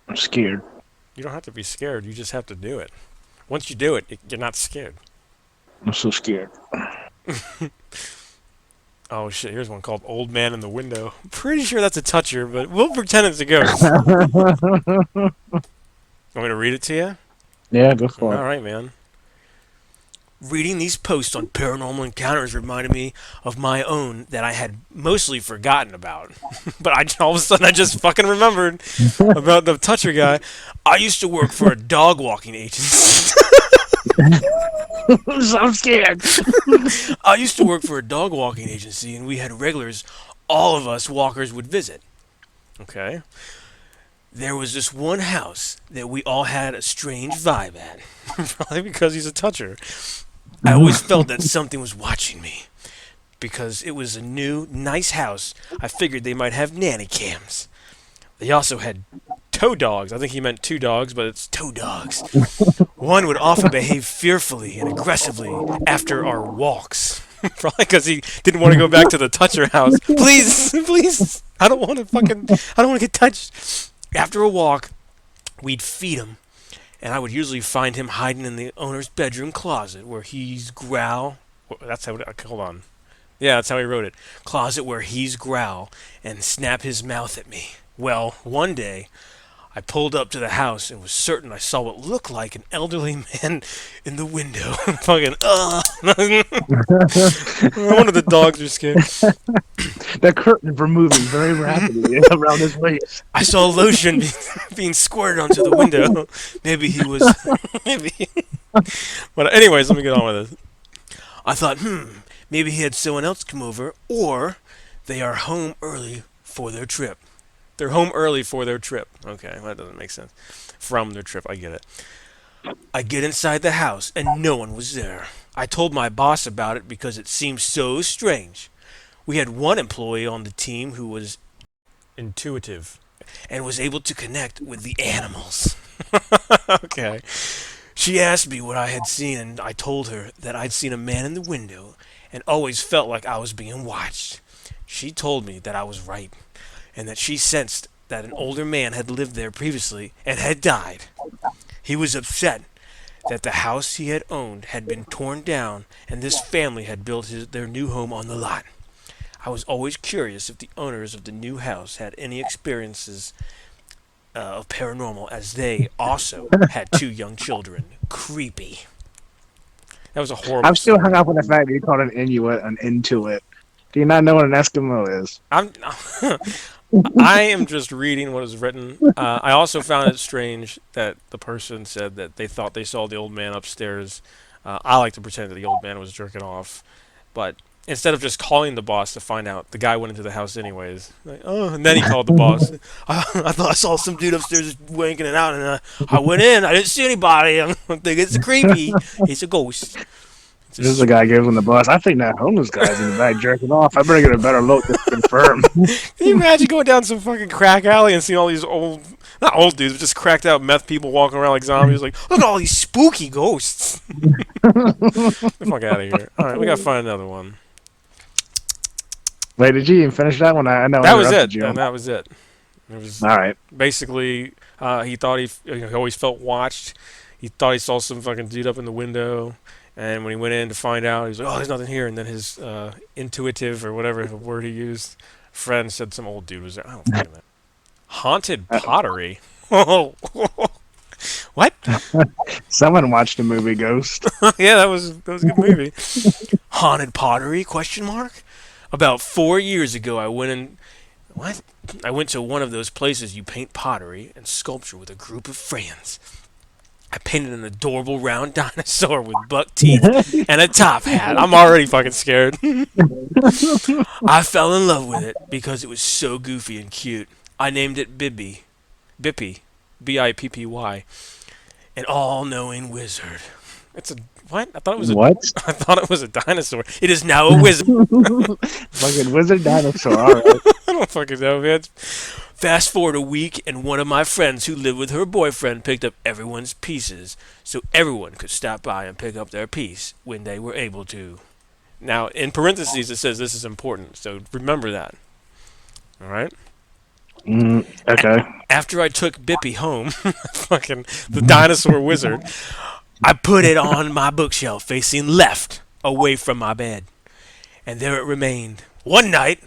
I'm scared. You don't have to be scared. You just have to do it. Once you do it, you're not scared. I'm so scared. Oh shit! Here's one called "Old Man in the Window." Pretty sure that's a toucher, but we'll pretend it's a ghost. Want me to read it to you? Yeah, go for All it. right, man. Reading these posts on paranormal encounters reminded me of my own that I had mostly forgotten about. But all of a sudden I just fucking remembered about the toucher guy. I used to work for a dog walking agency. I'm scared. I used to work for a dog walking agency, and we had regulars. All of us walkers would visit. Okay. There was this one house that we all had a strange vibe at. Probably because he's a toucher. I always felt that something was watching me. Because it was a new, nice house, I figured they might have nanny cams. They also had tow dogs. I think he meant two dogs, but it's tow dogs. One would often behave fearfully and aggressively after our walks. Probably because he didn't want to go back to the toucher house. Please, please, I don't want to get touched. After a walk, we'd feed him, and I would usually find him hiding in the owner's bedroom closet where he's growl. That's how. Hold on. Yeah, that's how he wrote it. Closet where he's growl and snap his mouth at me. Well, one day, I pulled up to the house and was certain I saw what looked like an elderly man in the window. Fucking, one of the dogs are scared. The curtain for moving very rapidly around his waist. I saw lotion being squirted onto the window. Maybe he was. Maybe. But, anyways, let me get on with this. I thought, maybe he had someone else come over, or they are home early for their trip. They're home early for their trip. Okay, well, that doesn't make sense. From their trip, I get it. I get inside the house, and no one was there. I told my boss about it because it seemed so strange. We had one employee on the team who was intuitive and was able to connect with the animals. Okay. She asked me what I had seen, and I told her that I'd seen a man in the window and always felt like I was being watched. She told me that I was right, and that she sensed that an older man had lived there previously and had died. He was upset that the house he had owned had been torn down and this family had built their new home on the lot. I was always curious if the owners of the new house had any experiences of paranormal, as they also had two young children. Creepy. That was a horrible I'm still hung story. up on the fact that you called an Inuit an Intuit. Do you not know what an Eskimo is? I'm I am just reading what is written. I also found it strange that the person said that they thought they saw the old man upstairs. I like to pretend that the old man was jerking off, but instead of just calling the boss to find out, the guy went into the house anyways. Like, oh, and then he called the boss. I thought I saw some dude upstairs wanking it out, and I went in. I didn't see anybody. I think it's creepy. It's a ghost. It's a This is the guy gives him the bus. I think that homeless guy's in the back jerking off. I better get a better look just to confirm. Can you imagine going down some fucking crack alley and seeing all these not old dudes, but just cracked out meth people walking around like zombies? Like, look at all these spooky ghosts. Get the fuck out of here. All right, we gotta find another one. Wait, did you even finish that one? I know I That was interrupted it, you. and that was it. It was All right. basically he thought he always felt watched. He thought he saw some fucking dude up in the window, and when he went in to find out, he was like, "Oh, there's nothing here." And then his intuitive or whatever word he used friend said some old dude was there. I don't fucking know. Haunted pottery. Oh, what? Someone watched the movie Ghost. Yeah, that was a good movie. Haunted pottery? Question mark. About 4 years ago, I went in. What? I went to one of those places you paint pottery and sculpture with a group of friends. I painted an adorable round dinosaur with buck teeth and a top hat. I'm already fucking scared. I fell in love with it because it was so goofy and cute. I named it Bippy, Bippy, an all-knowing wizard. It's a what? What? I thought it was a dinosaur. It is now a wizard. Fucking wizard dinosaur. All right. I don't fucking know, man. Fast forward a week, and one of my friends who lived with her boyfriend picked up everyone's pieces, so everyone could stop by and pick up their piece when they were able to. Now, in parentheses, it says this is important, so remember that. All right. Okay. After I took Bippy home, fucking the dinosaur wizard, I put it on my bookshelf facing left, away from my bed. And there it remained. One night,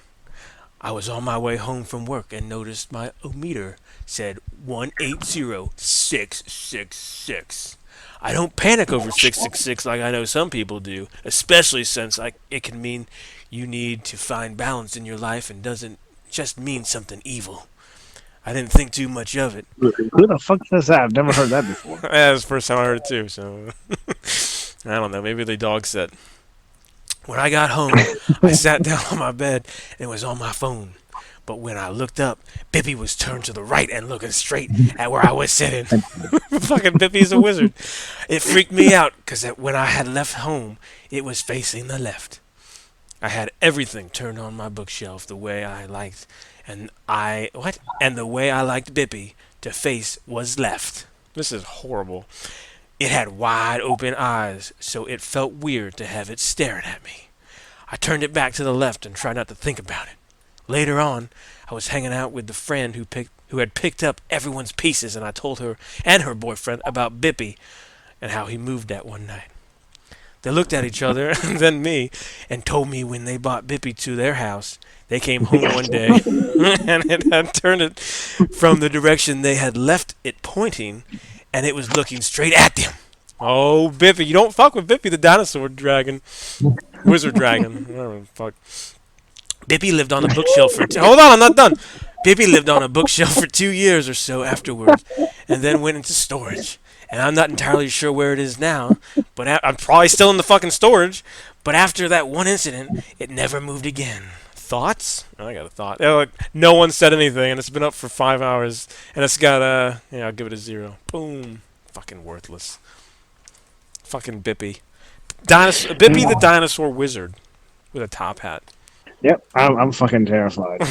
I was on my way home from work and noticed my ometer said 180666. I don't panic over 666 like I know some people do, especially since it can mean you need to find balance in your life and doesn't just mean something evil. I didn't think too much of it. Who the fuck is that? I've never heard that before. That was the first time I heard it too, so I don't know. Maybe the dog said. When I got home, I sat down on my bed and was on my phone. But when I looked up, Bippy was turned to the right and looking straight at where I was sitting. Fucking Bippy's a wizard. It freaked me out because when I had left home, it was facing the left. I had everything turned on my bookshelf the way I liked, and the way I liked Bippy to face was left. This is horrible. It had wide open eyes, so it felt weird to have it staring at me. I turned it back to the left and tried not to think about it. Later on, I was hanging out with the friend who had picked up everyone's pieces, and I told her and her boyfriend about Bippy and how he moved that one night. They looked at each other and then me and told me when they brought Bippy to their house, they came home one day and it had turned it from the direction they had left it pointing, and it was looking straight at them. Oh, Bippy, you don't fuck with Bippy the dinosaur dragon. Wizard dragon. Whatever the fuck. Bippy lived on a bookshelf for hold on, I'm not done. Bippy lived on a bookshelf for 2 years or so afterwards, and then went into storage. And I'm not entirely sure where it is now, but I'm probably still in the fucking storage. But after that one incident, it never moved again. Thoughts? Oh, I got a thought. Oh, look, no one said anything, and it's been up for 5 hours, and it's got I'll give it a 0. Boom. Fucking worthless. Fucking Bippy. Bippy the Dinosaur Wizard with a top hat. Yep, I'm fucking terrified.